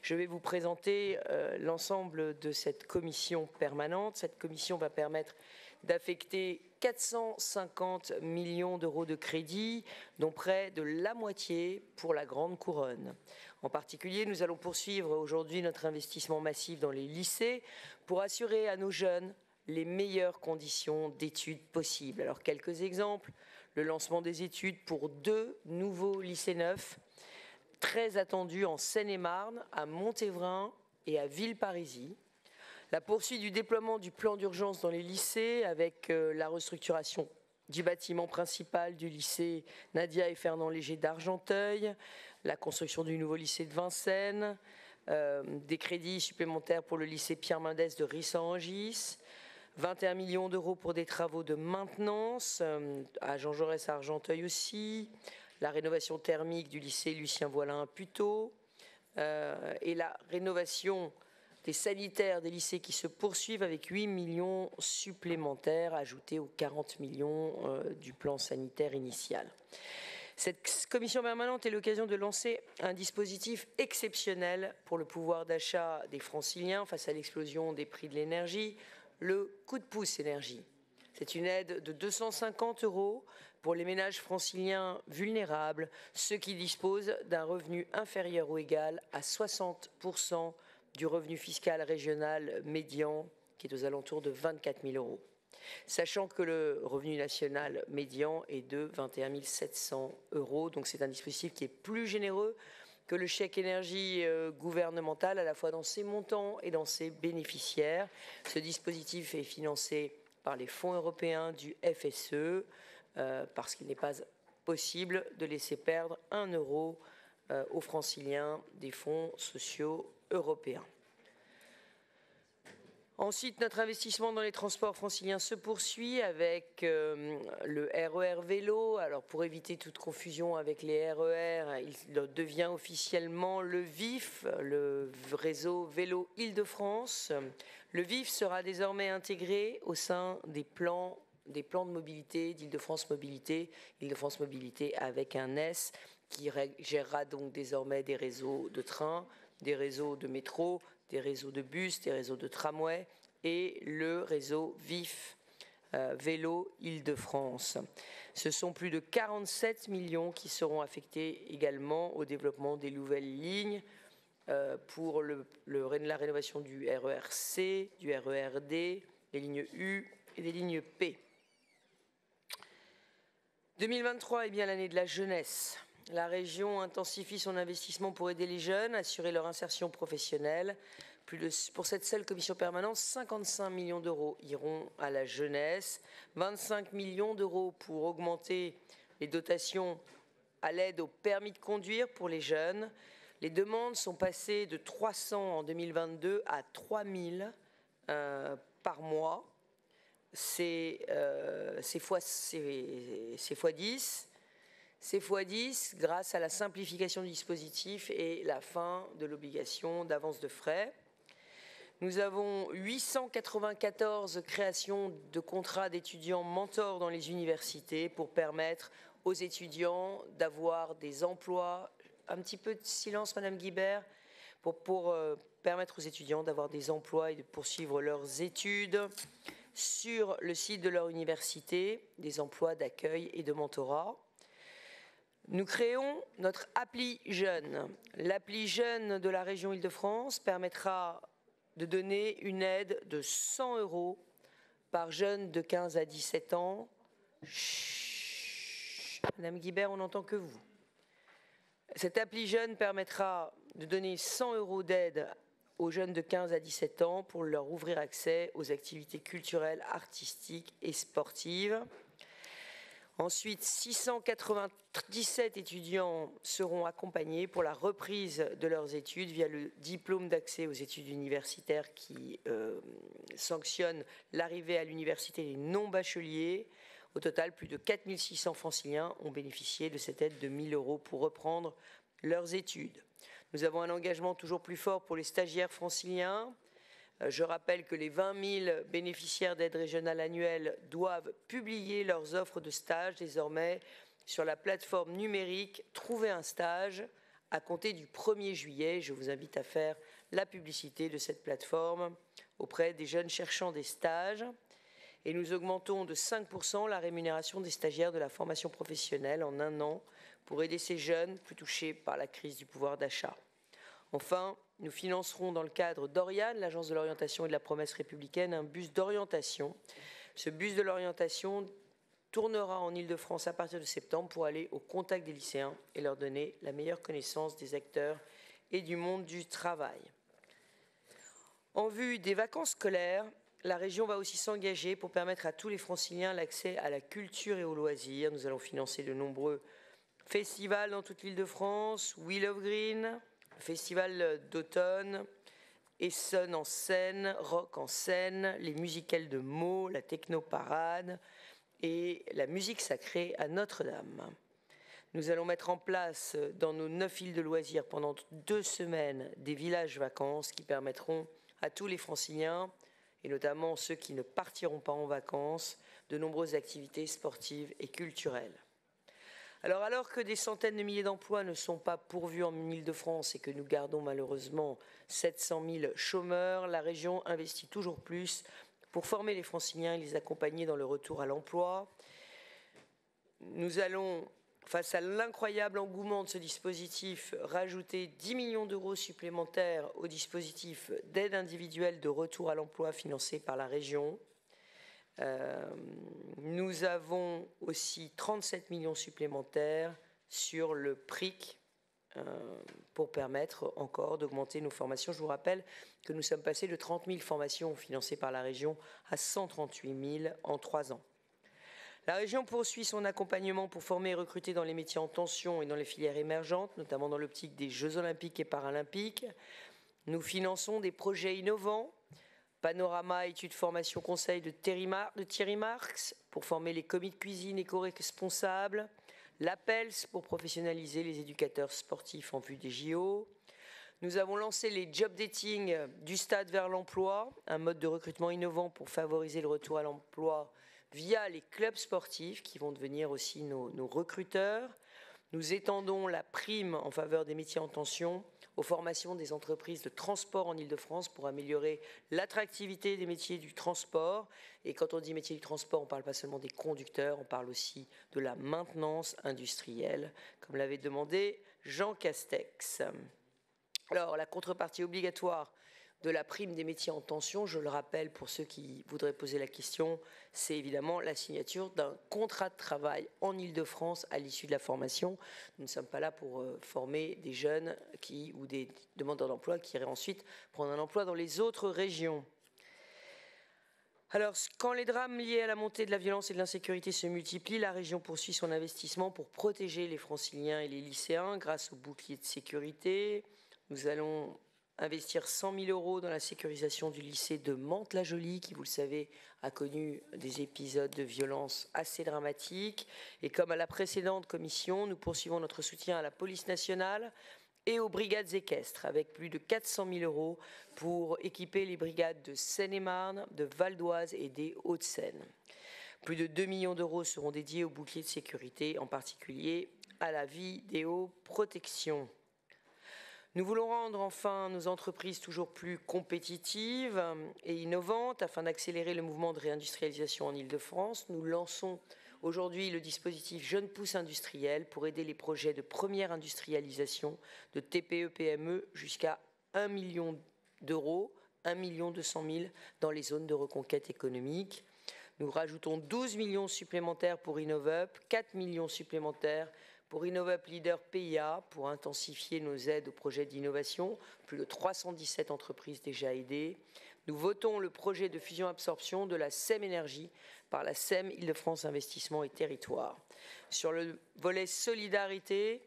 Je vais vous présenter l'ensemble de cette commission permanente. Cette commission va permettre d'affecter 450 millions d'euros de crédit, dont près de la moitié pour la Grande Couronne. En particulier, nous allons poursuivre aujourd'hui notre investissement massif dans les lycées pour assurer à nos jeunes les meilleures conditions d'études possibles. Alors, quelques exemples. Le lancement des études pour 2 nouveaux lycées neufs, très attendus en Seine-et-Marne, à Montévrain et à Villeparisis. La poursuite du déploiement du plan d'urgence dans les lycées avec la restructuration du bâtiment principal du lycée Nadia et Fernand Léger d'Argenteuil, la construction du nouveau lycée de Vincennes, des crédits supplémentaires pour le lycée Pierre Mendès de Ris-en-Angis, 21 millions d'euros pour des travaux de maintenance, à Jean Jaurès à Argenteuil aussi, la rénovation thermique du lycée Lucien Voilin à Puteaux, et la rénovation des sanitaires des lycées qui se poursuivent avec 8 millions supplémentaires ajoutés aux 40 millions du plan sanitaire initial. Cette commission permanente est l'occasion de lancer un dispositif exceptionnel pour le pouvoir d'achat des franciliens face à l'explosion des prix de l'énergie, le coup de pouce énergie. C'est une aide de 250 € pour les ménages franciliens vulnérables, ceux qui disposent d'un revenu inférieur ou égal à 60% du revenu fiscal régional médian, qui est aux alentours de 24 000 €. Sachant que le revenu national médian est de 21 700 €, donc c'est un dispositif qui est plus généreux que le chèque énergie gouvernemental, à la fois dans ses montants et dans ses bénéficiaires. Ce dispositif est financé par les fonds européens du FSE, parce qu'il n'est pas possible de laisser perdre 1 € aux franciliens des fonds sociaux européens. Ensuite, notre investissement dans les transports franciliens se poursuit avec le RER vélo. Alors, pour éviter toute confusion avec les RER, il devient officiellement le VIF, le réseau vélo Île-de-France. Le VIF sera désormais intégré au sein des plans de mobilité d'Île-de-France Mobilité, Île-de-France Mobilité avec un S, qui gérera donc désormais des réseaux de train, des réseaux de métro, des réseaux de bus, des réseaux de tramway et le réseau VIF, Vélo Île-de-France. Ce sont plus de 47 millions qui seront affectés également au développement des nouvelles lignes pour la rénovation du RER-C, du RER-D, des lignes U et des lignes P. 2023 est bien l'année de la jeunesse. La région intensifie son investissement pour aider les jeunes, assurer leur insertion professionnelle. Pour cette seule commission permanente, 55 millions d'euros iront à la jeunesse, 25 millions d'euros pour augmenter les dotations à l'aide au permis de conduire pour les jeunes. Les demandes sont passées de 300 en 2022 à 3000 par mois. C'est x10. C'est x10 grâce à la simplification du dispositif et la fin de l'obligation d'avance de frais. Nous avons 894 créations de contrats d'étudiants mentors dans les universités pour permettre aux étudiants d'avoir des emplois. Un petit peu de silence, Madame Guibert, pour permettre aux étudiants d'avoir des emplois et de poursuivre leurs études sur le site de leur université, des emplois d'accueil et de mentorat. Nous créons notre appli jeune. L'appli jeune de la région Île-de-France permettra de donner une aide de 100 € par jeune de 15 à 17 ans. Chut, Madame Guibert, on n'entend que vous. Cette appli jeune permettra de donner 100 € d'aide aux jeunes de 15 à 17 ans pour leur ouvrir accès aux activités culturelles, artistiques et sportives. Ensuite, 697 étudiants seront accompagnés pour la reprise de leurs études via le diplôme d'accès aux études universitaires qui sanctionne l'arrivée à l'université des non-bacheliers. Au total, plus de 4600 franciliens ont bénéficié de cette aide de 1 000 € pour reprendre leurs études. Nous avons un engagement toujours plus fort pour les stagiaires franciliens. Je rappelle que les 20 000 bénéficiaires d'aide régionale annuelle doivent publier leurs offres de stage désormais sur la plateforme numérique Trouver un stage à compter du 1er juillet. Je vous invite à faire la publicité de cette plateforme auprès des jeunes cherchant des stages. Et nous augmentons de 5% la rémunération des stagiaires de la formation professionnelle en un an pour aider ces jeunes plus touchés par la crise du pouvoir d'achat. Enfin, nous financerons dans le cadre d'Oriane, l'Agence de l'orientation et de la promesse républicaine, un bus d'orientation. Ce bus de l'orientation tournera en Île-de-France à partir de septembre pour aller au contact des lycéens et leur donner la meilleure connaissance des acteurs et du monde du travail. En vue des vacances scolaires, la région va aussi s'engager pour permettre à tous les franciliens l'accès à la culture et aux loisirs. Nous allons financer de nombreux festivals dans toute l'Île-de-France, Wheel of Green, le festival d'automne, Essonne en scène, Rock en scène, les musicales de Meaux, la technoparade et la musique sacrée à Notre-Dame. Nous allons mettre en place dans nos 9 îles de loisirs pendant 2 semaines des villages vacances qui permettront à tous les franciliens, et notamment ceux qui ne partiront pas en vacances, de nombreuses activités sportives et culturelles. Alors que des centaines de milliers d'emplois ne sont pas pourvus en Île-de-France et que nous gardons malheureusement 700 000 chômeurs, la région investit toujours plus pour former les franciliens et les accompagner dans le retour à l'emploi. Nous allons, face à l'incroyable engouement de ce dispositif, rajouter 10 millions d'euros supplémentaires au dispositif d'aide individuelle de retour à l'emploi financé par la région. Nous avons aussi 37 millions supplémentaires sur le PRIC pour permettre encore d'augmenter nos formations. Je vous rappelle que nous sommes passés de 30 000 formations financées par la région à 138 000 en 3 ans. La région poursuit son accompagnement pour former et recruter dans les métiers en tension et dans les filières émergentes, notamment dans l'optique des Jeux olympiques et paralympiques. Nous finançons des projets innovants, Panorama, études, formation, conseil de Thierry Marx pour former les commis de cuisine éco-responsables, l'APELS pour professionnaliser les éducateurs sportifs en vue des JO. Nous avons lancé les job dating du stade vers l'emploi, un mode de recrutement innovant pour favoriser le retour à l'emploi via les clubs sportifs qui vont devenir aussi nos recruteurs. Nous étendons la prime en faveur des métiers en tension aux formations des entreprises de transport en Île-de-France pour améliorer l'attractivité des métiers du transport. Et quand on dit métiers du transport, on ne parle pas seulement des conducteurs, on parle aussi de la maintenance industrielle, comme l'avait demandé Jean Castex. Alors, la contrepartie obligatoire de la prime des métiers en tension, je le rappelle pour ceux qui voudraient poser la question, c'est évidemment la signature d'un contrat de travail en Île-de-France à l'issue de la formation. Nous ne sommes pas là pour former des jeunes ou des demandeurs d'emploi qui iraient ensuite prendre un emploi dans les autres régions. Alors, quand les drames liés à la montée de la violence et de l'insécurité se multiplient, la région poursuit son investissement pour protéger les franciliens et les lycéens grâce au bouclier de sécurité. Nous allons investir 100 000 euros dans la sécurisation du lycée de Mantes-la-Jolie, qui, vous le savez, a connu des épisodes de violence assez dramatiques. Et comme à la précédente commission, nous poursuivons notre soutien à la police nationale et aux brigades équestres, avec plus de 400 000 euros pour équiper les brigades de Seine-et-Marne, de Val d'Oise et des Hauts-de-Seine. Plus de 2 millions d'euros seront dédiés au bouclier de sécurité, en particulier à la vidéoprotection. Nous voulons rendre enfin nos entreprises toujours plus compétitives et innovantes afin d'accélérer le mouvement de réindustrialisation en Île-de-France. Nous lançons aujourd'hui le dispositif Jeunes Pousses Industriels pour aider les projets de première industrialisation de TPE-PME jusqu'à 1 million d'euros, 1 200 000 dans les zones de reconquête économique. Nous rajoutons 12 millions supplémentaires pour InnovUp, 4 millions supplémentaires pour InnovUp Leader PIA, pour intensifier nos aides aux projets d'innovation, plus de 317 entreprises déjà aidées. Nous votons le projet de fusion-absorption de la SEM Énergie par la SEM Île-de-France Investissement et Territoire. Sur le volet solidarité,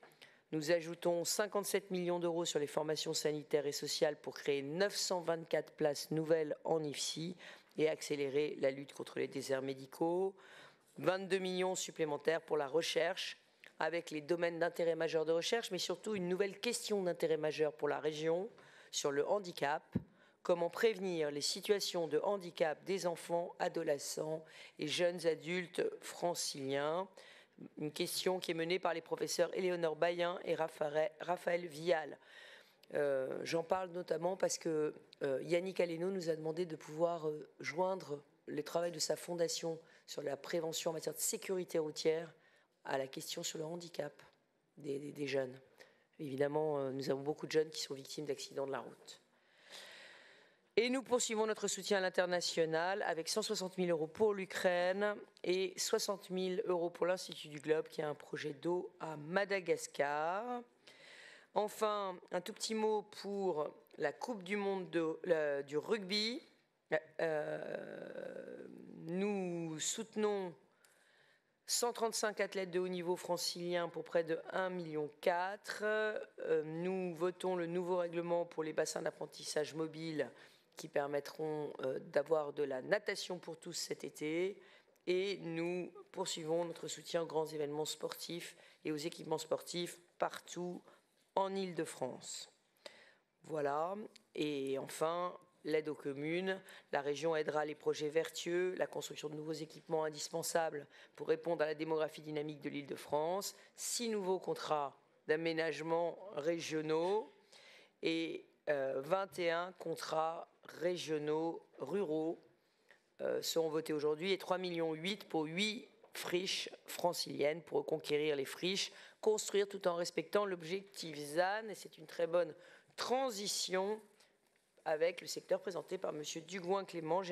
nous ajoutons 57 millions d'euros sur les formations sanitaires et sociales pour créer 924 places nouvelles en IFSI et accélérer la lutte contre les déserts médicaux. 22 millions supplémentaires pour la recherche, avec les domaines d'intérêt majeur de recherche, mais surtout une nouvelle question d'intérêt majeur pour la région sur le handicap. Comment prévenir les situations de handicap des enfants, adolescents et jeunes adultes franciliens. une question qui est menée par les professeurs Éléonore Bayen et Raphaël Vial. J'en parle notamment parce que Yannick Aleno nous a demandé de pouvoir joindre le travail de sa fondation sur la prévention en matière de sécurité routière à la question sur le handicap des jeunes. Évidemment, nous avons beaucoup de jeunes qui sont victimes d'accidents de la route. Et nous poursuivons notre soutien à l'international avec 160 000 € pour l'Ukraine et 60 000 € pour l'Institut du Globe, qui a un projet d'eau à Madagascar. Enfin, un tout petit mot pour la Coupe du monde du rugby. Nous soutenons 135 athlètes de haut niveau franciliens pour près de 1,4 million. Nous votons le nouveau règlement pour les bassins d'apprentissage mobile qui permettront d'avoir de la natation pour tous cet été. Et nous poursuivons notre soutien aux grands événements sportifs et aux équipements sportifs partout en Île-de-France. Voilà. Et enfin, l'aide aux communes. La région aidera les projets vertueux, la construction de nouveaux équipements indispensables pour répondre à la démographie dynamique de l'Île-de-France. 6 nouveaux contrats d'aménagement régionaux et 21 contrats régionaux ruraux seront votés aujourd'hui et 3,8 millions pour 8 friches franciliennes pour reconquérir les friches, construire tout en respectant l'objectif ZAN. Et c'est une très bonne transition avec le secteur présenté par M. Dugouin-Clément.